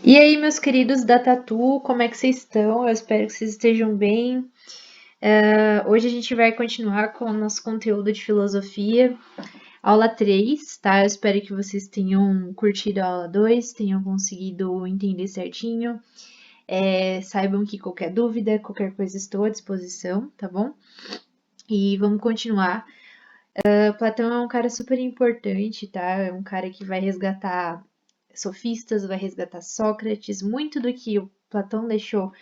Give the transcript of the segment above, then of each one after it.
E aí, meus queridos da Tatu, como é que vocês estão? Eu espero que vocês estejam bem. Hoje a gente vai continuar com o nosso conteúdo de filosofia, aula 3, tá? Eu espero que vocês tenham curtido a aula 2, tenham conseguido entender certinho. Saibam que qualquer dúvida, qualquer coisa, estou à disposição, tá bom? E vamos continuar. Platão é um cara super importante, tá? É um cara que vai resgatar sofistas, vai resgatar Sócrates. Muito do que o Platão deixou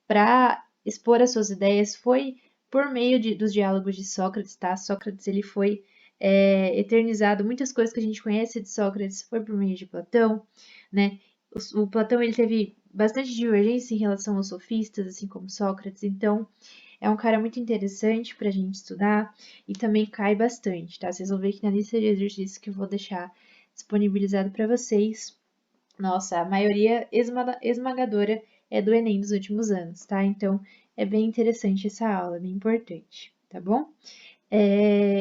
para expor as suas ideias foi por meio dos diálogos de Sócrates, tá? Sócrates, ele foi eternizado. Muitas coisas que a gente conhece de Sócrates foi por meio de Platão, né? O Platão, ele teve bastante divergência em relação aos sofistas, assim como Sócrates. Então, é um cara muito interessante para a gente estudar e também cai bastante, tá? Vocês vão ver que na lista de exercícios que eu vou deixar disponibilizado para vocês, nossa, a maioria esmagadora é do Enem dos últimos anos, tá? Então, é bem interessante essa aula, bem importante, tá bom?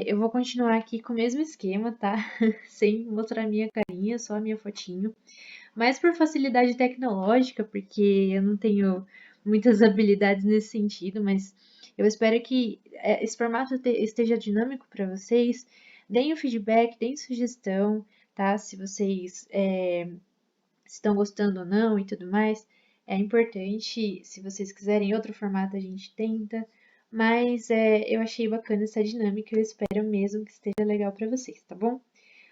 Eu vou continuar aqui com o mesmo esquema, tá? Sem mostrar minha carinha, só a minha fotinho. Mas por facilidade tecnológica, porque eu não tenho muitas habilidades nesse sentido, mas eu espero que esse formato esteja dinâmico para vocês. Deem o feedback, deem sugestão, tá? Se vocês estão gostando ou não e tudo mais. É importante, se vocês quiserem outro formato, a gente tenta. Mas eu achei bacana essa dinâmica, eu espero mesmo que esteja legal para vocês, tá bom?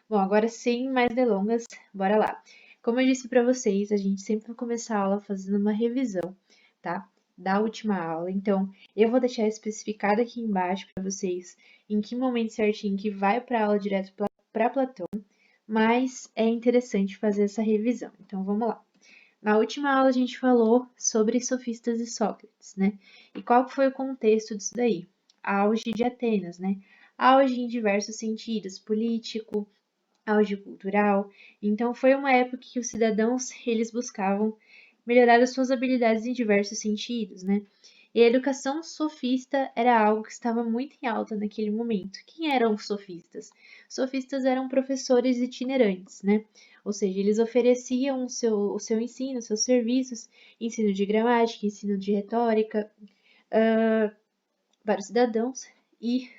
Bom, agora sem mais delongas, bora lá. Como eu disse para vocês, a gente sempre vai começar a aula fazendo uma revisão, tá? Da última aula. Então, eu vou deixar especificado aqui embaixo para vocês em que momento certinho que vai para a aula direto para Platão, mas é interessante fazer essa revisão. Então, vamos lá. Na última aula a gente falou sobre sofistas e Sócrates, né? E qual foi o contexto disso daí? Auge de Atenas, né? Auge em diversos sentidos, político, auge cultural. Então foi uma época que os cidadãos eles buscavam melhorar as suas habilidades em diversos sentidos, né? E a educação sofista era algo que estava muito em alta naquele momento. Quem eram os sofistas? Sofistas eram professores itinerantes, né? Ou seja, eles ofereciam o seu ensino, os seus serviços, ensino de gramática, ensino de retórica para os cidadãos e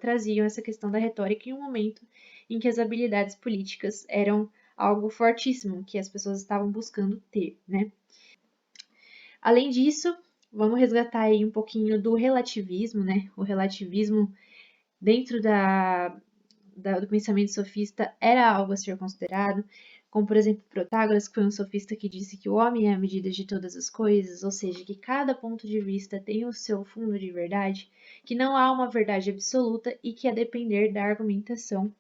traziam essa questão da retórica em um momento em que as habilidades políticas eram algo fortíssimo que as pessoas estavam buscando ter, né? Além disso, vamos resgatar aí um pouquinho do relativismo, né? O relativismo dentro do pensamento sofista era algo a ser considerado, como por exemplo Protágoras, que foi um sofista que disse que o homem é a medida de todas as coisas, ou seja, que cada ponto de vista tem o seu fundo de verdade, que não há uma verdade absoluta e que a depender da argumentação,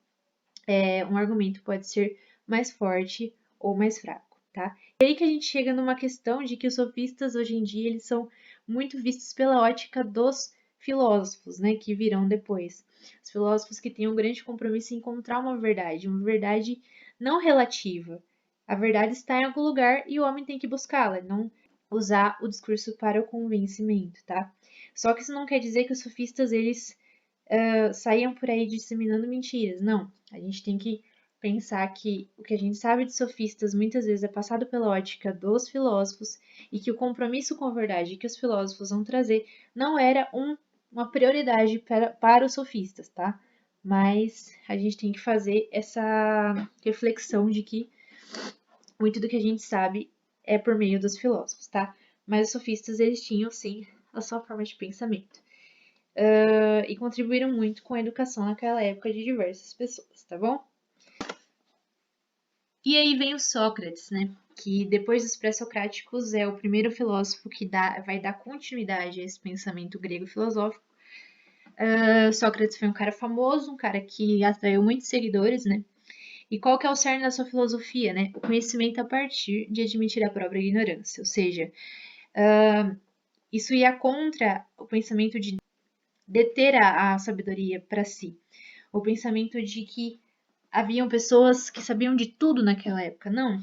um argumento pode ser mais forte ou mais fraco, tá? E aí que a gente chega numa questão de que os sofistas hoje em dia eles são muito vistos pela ótica dos filósofos, né, que virão depois. Os filósofos que têm um grande compromisso em encontrar uma verdade não relativa. A verdade está em algum lugar e o homem tem que buscá-la, não usar o discurso para o convencimento, tá? Só que isso não quer dizer que os sofistas eles saíam por aí disseminando mentiras. Não, a gente tem que pensar que o que a gente sabe de sofistas muitas vezes é passado pela ótica dos filósofos e que o compromisso com a verdade que os filósofos vão trazer não era uma prioridade para os sofistas, tá? Mas a gente tem que fazer essa reflexão de que muito do que a gente sabe é por meio dos filósofos, tá? Mas os sofistas, eles tinham, sim, a sua forma de pensamento. E contribuíram muito com a educação naquela época de diversas pessoas, tá bom? E aí vem o Sócrates, né? Que depois dos pré-socráticos é o primeiro filósofo que vai dar continuidade a esse pensamento grego filosófico. Sócrates foi um cara famoso, um cara que atraiu muitos seguidores, né? E qual que é o cerne da sua filosofia, né? O conhecimento a partir de admitir a própria ignorância. Ou seja, isso ia contra o pensamento de deter a sabedoria para si. O pensamento de que haviam pessoas que sabiam de tudo naquela época. Não.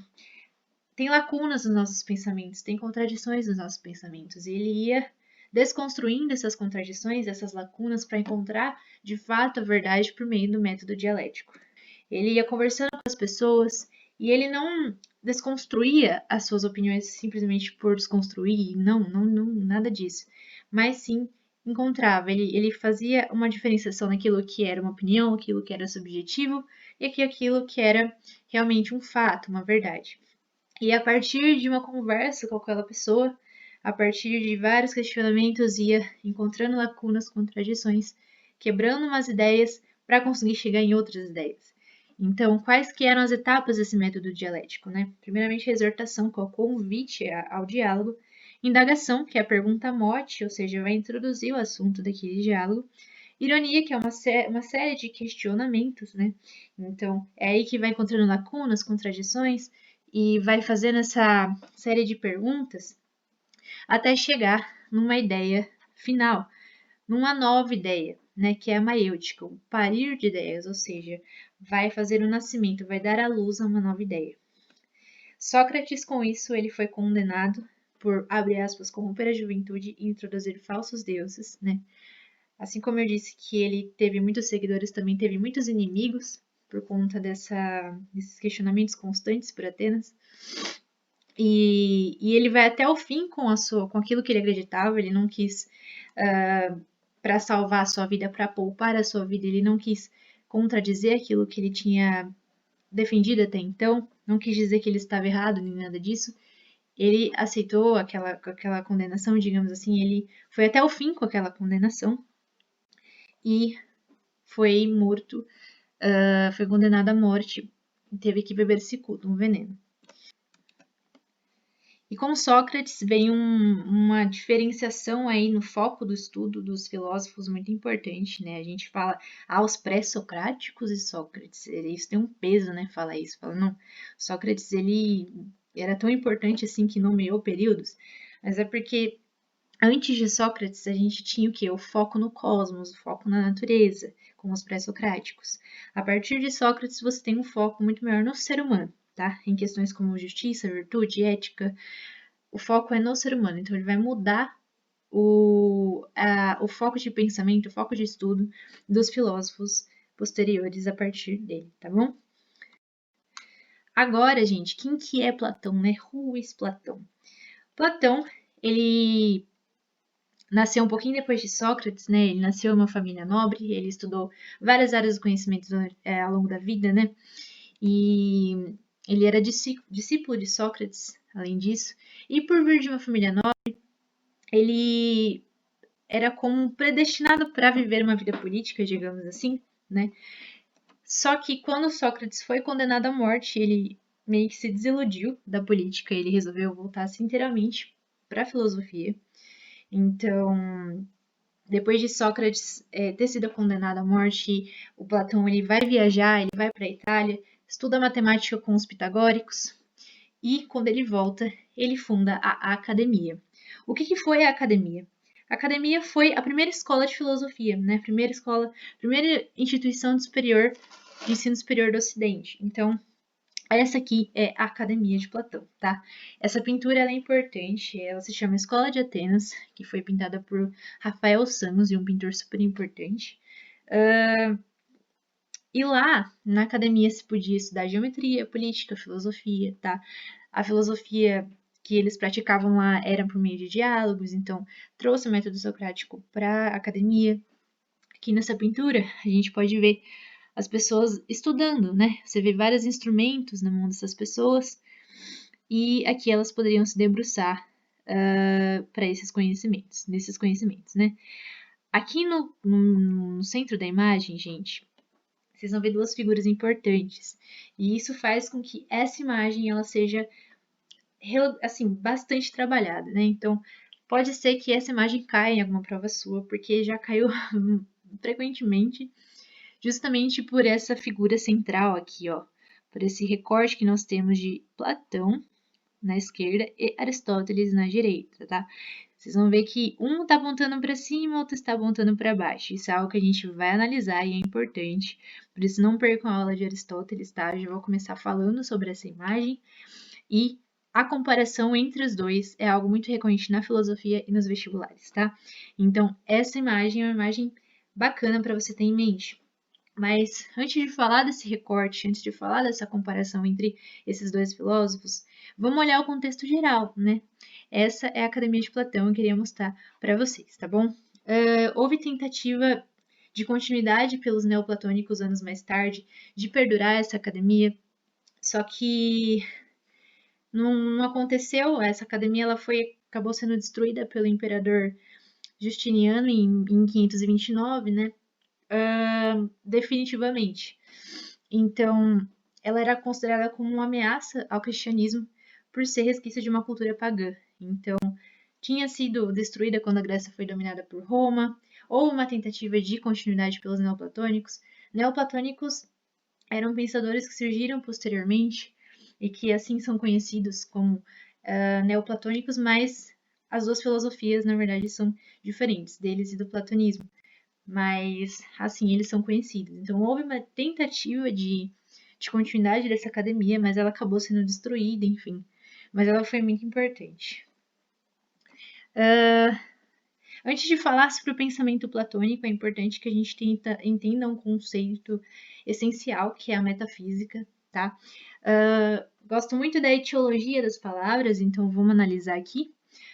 Tem lacunas nos nossos pensamentos, tem contradições nos nossos pensamentos. E ele ia desconstruindo essas contradições, essas lacunas, para encontrar de fato a verdade por meio do método dialético. Ele ia conversando com as pessoas e ele desconstruía as suas opiniões simplesmente por desconstruir, não, nada disso. Mas sim encontrava, ele fazia uma diferenciação naquilo que era uma opinião, aquilo que era subjetivo e aquilo que era realmente um fato, uma verdade. E a partir de uma conversa com aquela pessoa, a partir de vários questionamentos, ia encontrando lacunas, contradições, quebrando umas ideias para conseguir chegar em outras ideias. Então, quais que eram as etapas desse método dialético, né? Primeiramente, a exortação, que é o convite ao diálogo. Indagação, que é a pergunta-mote, ou seja, vai introduzir o assunto daquele diálogo. Ironia, que é uma série de questionamentos, né? Então, é aí que vai encontrando lacunas, contradições, e vai fazendo essa série de perguntas até chegar numa ideia final, numa nova ideia, né, que é a maêutica, o parir de ideias, ou seja, vai fazer o nascimento, vai dar à luz a uma nova ideia. Sócrates, com isso, ele foi condenado por, abre aspas, corromper a juventude e introduzir falsos deuses, né? Assim como eu disse que ele teve muitos seguidores, também teve muitos inimigos por conta desses questionamentos constantes por Atenas. E ele vai até o fim com aquilo que ele acreditava. Ele não quis, para salvar a sua vida, para poupar a sua vida, ele não quis contradizer aquilo que ele tinha defendido até então. Não quis dizer que ele estava errado nem nada disso. Ele aceitou aquela condenação, digamos assim. Ele foi até o fim com aquela condenação e foi morto, foi condenado à morte. Teve que beber cicuta, um veneno. E com Sócrates vem uma diferenciação aí no foco do estudo dos filósofos muito importante, né? A gente fala aos pré-socráticos e Sócrates, isso tem um peso, né? Fala isso, fala não, Sócrates ele era tão importante assim que nomeou períodos, mas é porque antes de Sócrates a gente tinha o quê? O foco no cosmos, o foco na natureza, com os pré-socráticos. A partir de Sócrates você tem um foco muito maior no ser humano, tá? Em questões como justiça, virtude, ética. O foco é no ser humano, então ele vai mudar o foco de pensamento, o foco de estudo dos filósofos posteriores a partir dele, tá bom? Agora, gente, quem que é Platão, né? Who is Platão? Platão, ele nasceu um pouquinho depois de Sócrates, né? Ele nasceu em uma família nobre, ele estudou várias áreas do conhecimento ao longo da vida, né? E ele era discípulo de Sócrates, além disso. E por vir de uma família nobre, ele era como predestinado para viver uma vida política, digamos assim, né? Só que quando Sócrates foi condenado à morte, ele meio que se desiludiu da política, ele resolveu voltar-se inteiramente para a filosofia. Então, depois de Sócrates ter sido condenado à morte, o Platão ele vai viajar, ele vai para a Itália, estuda matemática com os pitagóricos e quando ele volta, ele funda a Academia. O que foi a Academia? A Academia foi a primeira escola de filosofia, né? Primeira instituição de ensino superior do Ocidente. Então, essa aqui é a Academia de Platão, tá? Essa pintura ela é importante, ela se chama Escola de Atenas, que foi pintada por Rafael Samos, um pintor super importante. E lá, na academia, se podia estudar geometria, política, filosofia, tá? A filosofia que eles praticavam lá era por meio de diálogos, então trouxe o método socrático para a academia. Aqui nessa pintura, a gente pode ver as pessoas estudando, né? Você vê vários instrumentos na mão dessas pessoas e aqui elas poderiam se debruçar para nesses conhecimentos, né? Aqui no centro da imagem, gente, vocês vão ver duas figuras importantes. E isso faz com que essa imagem ela seja assim, bastante trabalhada, né? Então, pode ser que essa imagem caia em alguma prova sua, porque já caiu frequentemente, justamente por essa figura central aqui, ó, por esse recorte que nós temos de Platão na esquerda e Aristóteles na direita, tá? Vocês vão ver que um está apontando para cima, o outro está apontando para baixo. Isso é algo que a gente vai analisar e é importante. Por isso, não percam a aula de Aristóteles, tá? Eu já vou começar falando sobre essa imagem. E a comparação entre os dois é algo muito recorrente na filosofia e nos vestibulares, tá? Então, essa imagem é uma imagem bacana para você ter em mente. Mas antes de falar desse recorte, antes de falar dessa comparação entre esses dois filósofos, vamos olhar o contexto geral, né? Essa é a Academia de Platão, eu queria mostrar para vocês, tá bom? Houve tentativa de continuidade pelos neoplatônicos anos mais tarde, de perdurar essa academia, só que não aconteceu. Essa academia ela acabou sendo destruída pelo imperador Justiniano em 529, né? Definitivamente. Então, ela era considerada como uma ameaça ao cristianismo por ser resquício de uma cultura pagã. Então, tinha sido destruída quando a Grécia foi dominada por Roma, ou uma tentativa de continuidade pelos neoplatônicos. Neoplatônicos eram pensadores que surgiram posteriormente e que assim são conhecidos como neoplatônicos, mas as duas filosofias, na verdade, são diferentes deles e do platonismo. Mas, assim, eles são conhecidos. Então, houve uma tentativa de continuidade dessa academia, mas ela acabou sendo destruída, enfim. Mas ela foi muito importante. Antes de falar sobre o pensamento platônico, é importante que a gente entenda um conceito essencial, que é a metafísica, tá? Gosto muito da etiologia das palavras, então vamos analisar aqui.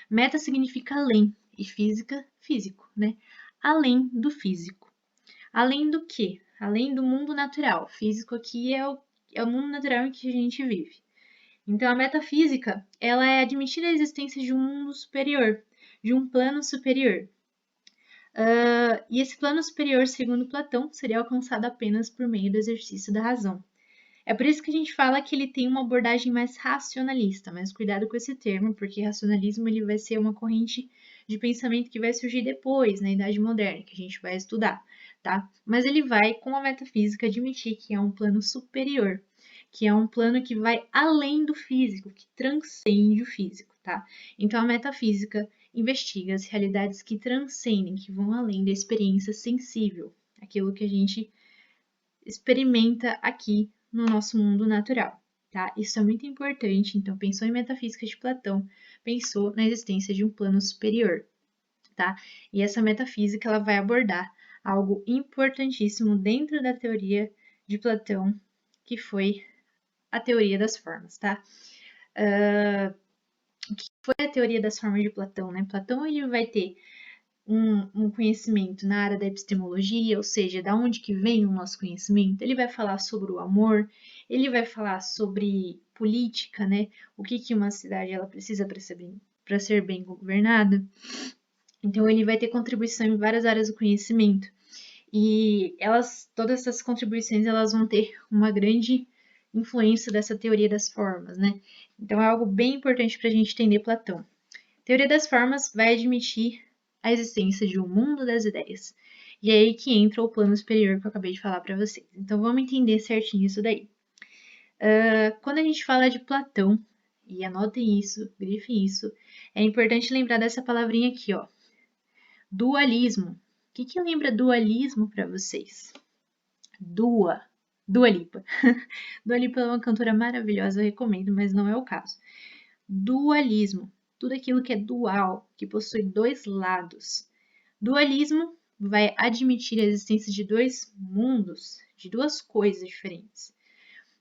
Meta significa além, e física, físico, né? Além do físico. Além do quê? Além do mundo natural. Físico aqui é o mundo natural em que a gente vive. Então, a metafísica, ela é admitir a existência de um mundo superior, de um plano superior. E esse plano superior, segundo Platão, seria alcançado apenas por meio do exercício da razão. É por isso que a gente fala que ele tem uma abordagem mais racionalista, mas cuidado com esse termo, porque racionalismo ele vai ser uma corrente de pensamento que vai surgir depois, na Idade Moderna, que a gente vai estudar, tá? Mas ele vai, com a metafísica, admitir que é um plano superior, que é um plano que vai além do físico, que transcende o físico, tá? Então a metafísica investiga as realidades que transcendem, que vão além da experiência sensível, aquilo que a gente experimenta aqui no nosso mundo natural, tá? Isso é muito importante. Então, pensou em metafísica de Platão, pensou na existência de um plano superior, tá? E essa metafísica ela vai abordar algo importantíssimo dentro da teoria de Platão, que foi a teoria das formas, tá? O que foi a teoria das formas de Platão, né? Platão ele vai ter um conhecimento na área da epistemologia, ou seja, da onde que vem o nosso conhecimento. Ele vai falar sobre o amor, ele vai falar sobre política, né? O que uma cidade ela precisa para ser bem governada. Então ele vai ter contribuição em várias áreas do conhecimento. E todas essas contribuições, elas vão ter uma grande influência dessa teoria das formas, né? Então é algo bem importante para a gente entender Platão. A teoria das formas vai admitir a existência de um mundo das ideias. E é aí que entra o plano superior que eu acabei de falar para vocês. Então vamos entender certinho isso daí. Quando a gente fala de Platão, e anotem isso, grifem isso, é importante lembrar dessa palavrinha aqui, ó. Dualismo. O que lembra dualismo para vocês? Dua Lipa. Dua Lipa é uma cantora maravilhosa, eu recomendo, mas não é o caso. Dualismo. Tudo aquilo que é dual, que possui dois lados. Dualismo vai admitir a existência de dois mundos, de duas coisas diferentes.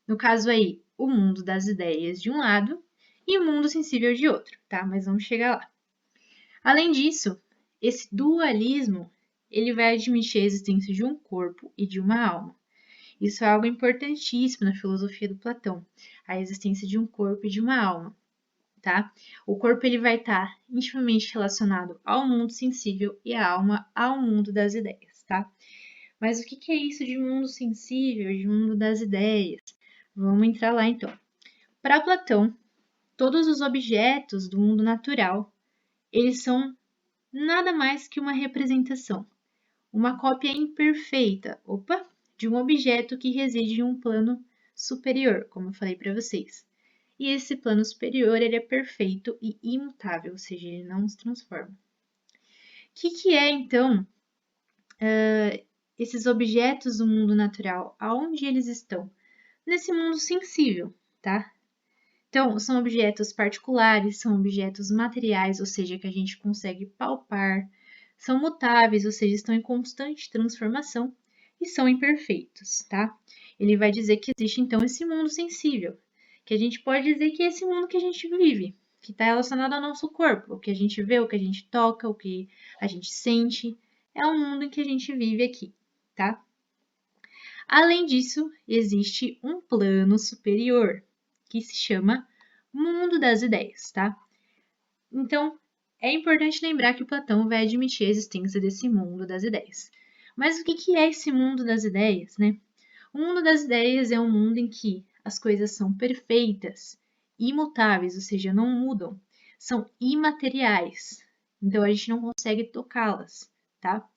No caso aí, o mundo das ideias de um lado e o mundo sensível de outro, tá? Mas vamos chegar lá. Além disso, esse dualismo, ele vai admitir a existência de um corpo e de uma alma. Isso é algo importantíssimo na filosofia do Platão, a existência de um corpo e de uma alma. Tá? O corpo ele vai estar intimamente relacionado ao mundo sensível e a alma ao mundo das ideias, tá? Mas o que é isso de mundo sensível, de mundo das ideias? Vamos entrar lá então. Para Platão, todos os objetos do mundo natural, eles são nada mais que uma representação, uma cópia imperfeita, de um objeto que reside em um plano superior, como eu falei para vocês. E esse plano superior ele é perfeito e imutável, ou seja, ele não se transforma. O que é, então, esses objetos do mundo natural? Aonde eles estão? Nesse mundo sensível, tá? Então, são objetos particulares, são objetos materiais, ou seja, que a gente consegue palpar, são mutáveis, ou seja, estão em constante transformação, e são imperfeitos, tá? Ele vai dizer que existe então esse mundo sensível, que a gente pode dizer que é esse mundo que a gente vive, que está relacionado ao nosso corpo, o que a gente vê, o que a gente toca, o que a gente sente, é o mundo em que a gente vive aqui, tá? Além disso, existe um plano superior, que se chama mundo das ideias, tá? Então, é importante lembrar que Platão vai admitir a existência desse mundo das ideias. Mas o que é esse mundo das ideias, né? O mundo das ideias é um mundo em que as coisas são perfeitas, imutáveis, ou seja, não mudam, são imateriais, então a gente não consegue tocá-las, tá?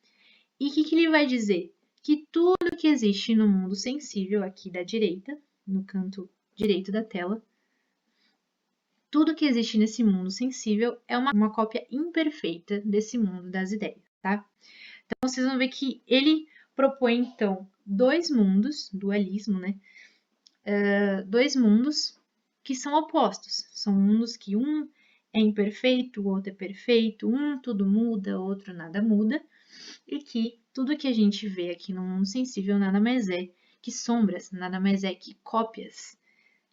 E o que ele vai dizer? Que tudo que existe no mundo sensível, aqui da direita, no canto direito da tela, tudo que existe nesse mundo sensível é uma cópia imperfeita desse mundo das ideias, tá? Então, vocês vão ver que ele propõe, então, dois mundos, dualismo, né? Dois mundos que são opostos. São mundos que um é imperfeito, o outro é perfeito, um tudo muda, o outro nada muda, e que tudo que a gente vê aqui no mundo sensível nada mais é que sombras, nada mais é que cópias,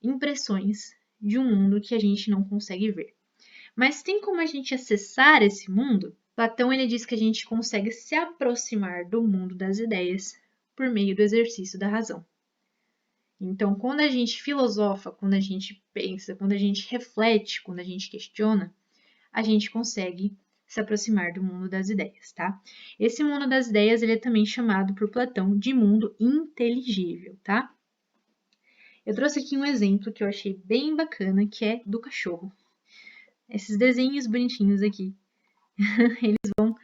impressões de um mundo que a gente não consegue ver. Mas tem como a gente acessar esse mundo? Platão ele diz que a gente consegue se aproximar do mundo das ideias por meio do exercício da razão. Então, quando a gente filosofa, quando a gente pensa, quando a gente reflete, quando a gente questiona, a gente consegue se aproximar do mundo das ideias, tá? Esse mundo das ideias ele é também chamado por Platão de mundo inteligível, tá? Eu trouxe aqui um exemplo que eu achei bem bacana, que é do cachorro. Esses desenhos bonitinhos aqui, eles vão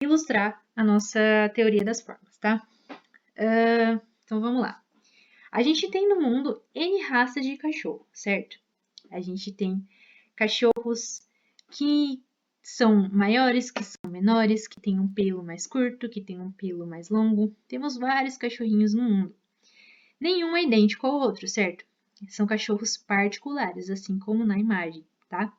ilustrar a nossa teoria das formas, tá? Então vamos lá. A gente tem no mundo N raças de cachorro, certo? A gente tem cachorros que são maiores, que são menores, que têm um pelo mais curto, que têm um pelo mais longo. Temos vários cachorrinhos no mundo. Nenhum é idêntico ao outro, certo? São cachorros particulares, assim como na imagem, tá?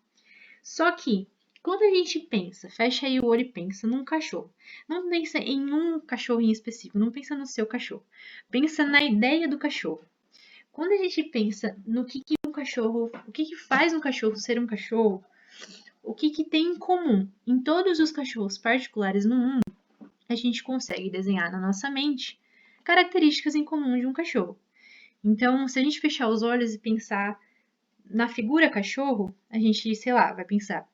Só que, quando a gente pensa, fecha aí o olho e pensa num cachorro. Não pensa em um cachorro em específico, não pensa no seu cachorro. Pensa na ideia do cachorro. Quando a gente pensa no que um cachorro, o que faz um cachorro ser um cachorro, o que tem em comum em todos os cachorros particulares no mundo, a gente consegue desenhar na nossa mente características em comum de um cachorro. Então, se a gente fechar os olhos e pensar na figura cachorro, a gente, sei lá, vai pensar,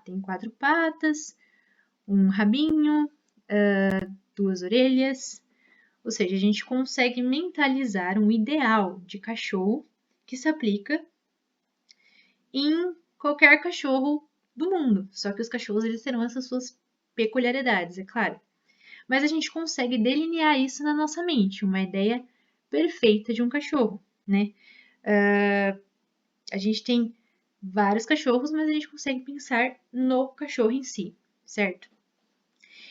tem 4 patas, um rabinho, duas orelhas, ou seja, a gente consegue mentalizar um ideal de cachorro que se aplica em qualquer cachorro do mundo. Só que os cachorros eles terão essas suas peculiaridades, é claro. Mas a gente consegue delinear isso na nossa mente, uma ideia perfeita de um cachorro, né? A gente tem vários cachorros, mas a gente consegue pensar no cachorro em si, certo?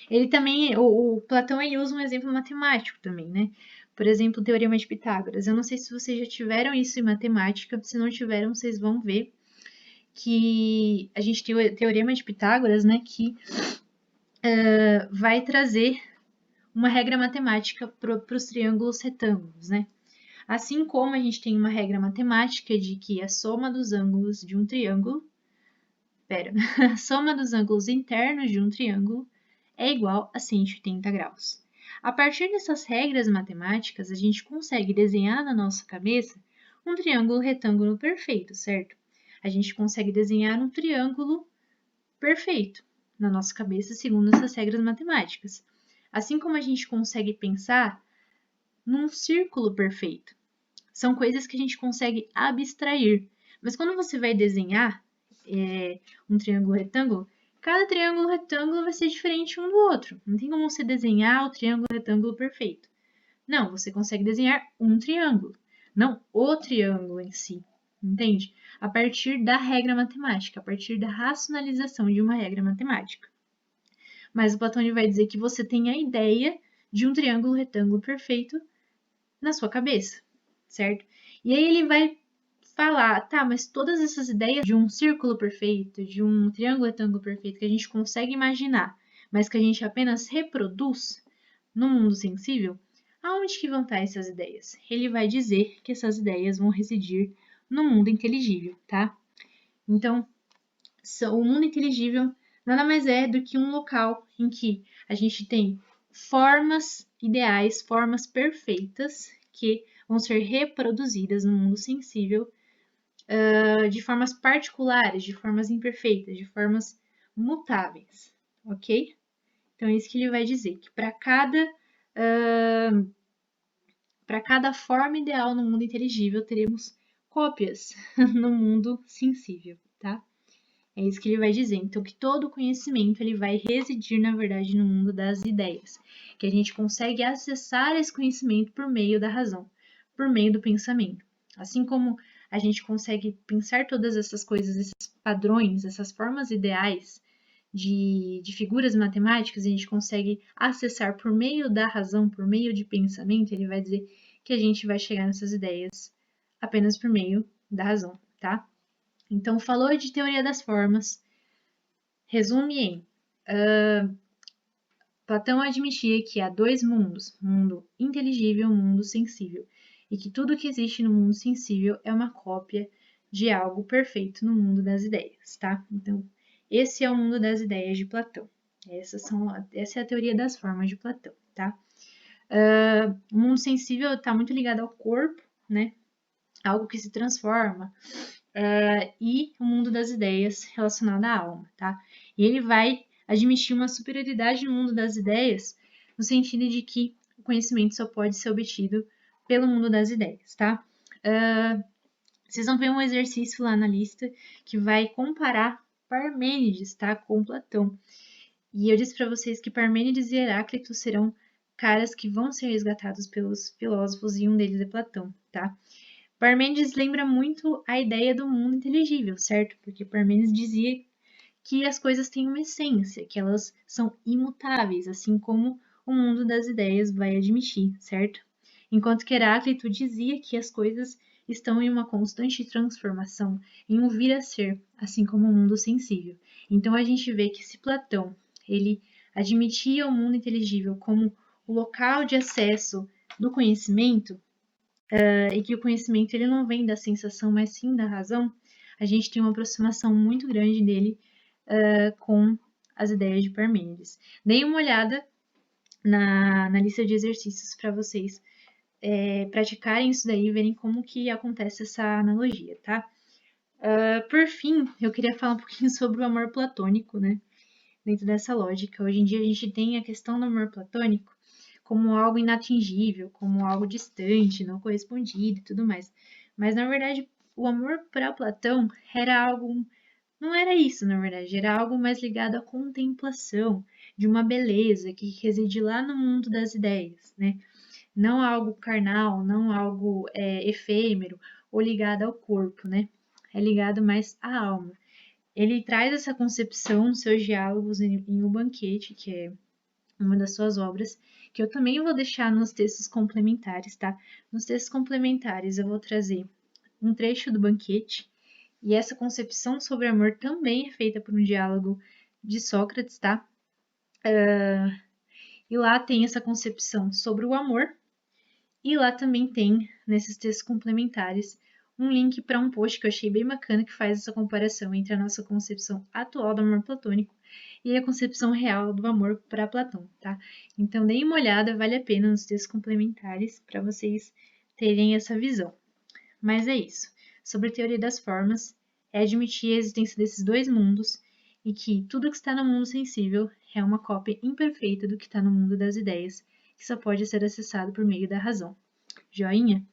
Ele também, o Platão ele usa um exemplo matemático também, né? Por exemplo, o Teorema de Pitágoras. Eu não sei se vocês já tiveram isso em matemática, se não tiveram, vocês vão ver que a gente tem o Teorema de Pitágoras, né? Que vai trazer uma regra matemática para os triângulos retângulos, né? Assim como a gente tem uma regra matemática de que a soma dos ângulos de um triângulo, a soma dos ângulos internos de um triângulo é igual a 180 graus. A partir dessas regras matemáticas, a gente consegue desenhar na nossa cabeça um triângulo retângulo perfeito, certo? A gente consegue desenhar um triângulo perfeito na nossa cabeça segundo essas regras matemáticas. Assim como a gente consegue pensar num círculo perfeito. São coisas que a gente consegue abstrair. Mas quando você vai desenhar um triângulo retângulo, cada triângulo retângulo vai ser diferente um do outro. Não tem como você desenhar o triângulo retângulo perfeito. Não, você consegue desenhar um triângulo, não o triângulo em si. Entende? A partir da regra matemática, a partir da racionalização de uma regra matemática. Mas o Platão vai dizer que você tem a ideia de um triângulo retângulo perfeito na sua cabeça, certo? E aí ele vai falar, tá, mas todas essas ideias de um círculo perfeito, de um triângulo retângulo perfeito que a gente consegue imaginar, mas que a gente apenas reproduz no mundo sensível, Aonde que vão estar essas ideias? Ele vai dizer que essas ideias vão residir no mundo inteligível, tá? Então, o mundo inteligível nada mais é do que um local em que a gente tem formas ideais, formas perfeitas que vão ser reproduzidas no mundo sensível de formas particulares, de formas imperfeitas, de formas mutáveis, ok? Então, é isso que ele vai dizer, que para cada forma ideal no mundo inteligível, teremos cópias no mundo sensível, tá? É isso que ele vai dizer. Então, que todo conhecimento ele vai residir, na verdade, no mundo das ideias. Que a gente consegue acessar esse conhecimento por meio da razão, por meio do pensamento. Assim como a gente consegue pensar todas essas coisas, esses padrões, essas formas ideais de figuras matemáticas, a gente consegue acessar por meio da razão, por meio de pensamento, ele vai dizer que a gente vai chegar nessas ideias apenas por meio da razão, tá? Então, falou de teoria das formas, resume em Platão admitia que há dois mundos, mundo inteligível e mundo sensível, e que tudo que existe no mundo sensível é uma cópia de algo perfeito no mundo das ideias, tá? Então, esse é o mundo das ideias de Platão. Essa é a teoria das formas de Platão, tá? O mundo sensível está muito ligado ao corpo, né? Algo que se transforma, e o mundo das ideias relacionado à alma, tá? E ele vai admitir uma superioridade no mundo das ideias, no sentido de que o conhecimento só pode ser obtido pelo mundo das ideias, tá? Vocês vão ver um exercício lá na lista que vai comparar Parmênides, tá, com Platão. E eu disse para vocês que Parmênides e Heráclito serão caras que vão ser resgatados pelos filósofos e um deles é Platão, tá? Parmênides lembra muito a ideia do mundo inteligível, certo? Porque Parmênides dizia que as coisas têm uma essência, que elas são imutáveis, assim como o mundo das ideias vai admitir, certo? Enquanto que Heráclito dizia que as coisas estão em uma constante transformação, em um vir a ser, assim como o mundo sensível. Então a gente vê que se Platão ele admitia o mundo inteligível como o local de acesso do conhecimento, e que o conhecimento ele não vem da sensação, mas sim da razão, a gente tem uma aproximação muito grande dele com as ideias de Parmênides. Deem uma olhada na lista de exercícios para vocês praticarem isso daí e verem como que acontece essa analogia, tá? Por fim, eu queria falar um pouquinho sobre o amor platônico, né? Dentro dessa lógica. Hoje em dia a gente tem a questão do amor platônico como algo inatingível, como algo distante, não correspondido e tudo mais. Mas, na verdade, o amor para Platão era algo. Não era isso, na verdade, era algo mais ligado à contemplação de uma beleza que reside lá no mundo das ideias, né? Não algo carnal, não algo efêmero ou ligado ao corpo, né? É ligado mais à alma. Ele traz essa concepção nos seus diálogos em O Banquete, que é uma das suas obras, que eu também vou deixar nos textos complementares, tá? Nos textos complementares eu vou trazer um trecho do Banquete, e essa concepção sobre amor também é feita por um diálogo de Sócrates, tá? E lá tem essa concepção sobre o amor, e lá também tem, nesses textos complementares, um link para um post que eu achei bem bacana que faz essa comparação entre a nossa concepção atual do amor platônico e a concepção real do amor para Platão, tá? Então, deem uma olhada, vale a pena nos textos complementares para vocês terem essa visão. Mas é isso. Sobre a teoria das formas, é admitir a existência desses dois mundos e que tudo que está no mundo sensível é uma cópia imperfeita do que está no mundo das ideias, que só pode ser acessado por meio da razão. Joinha?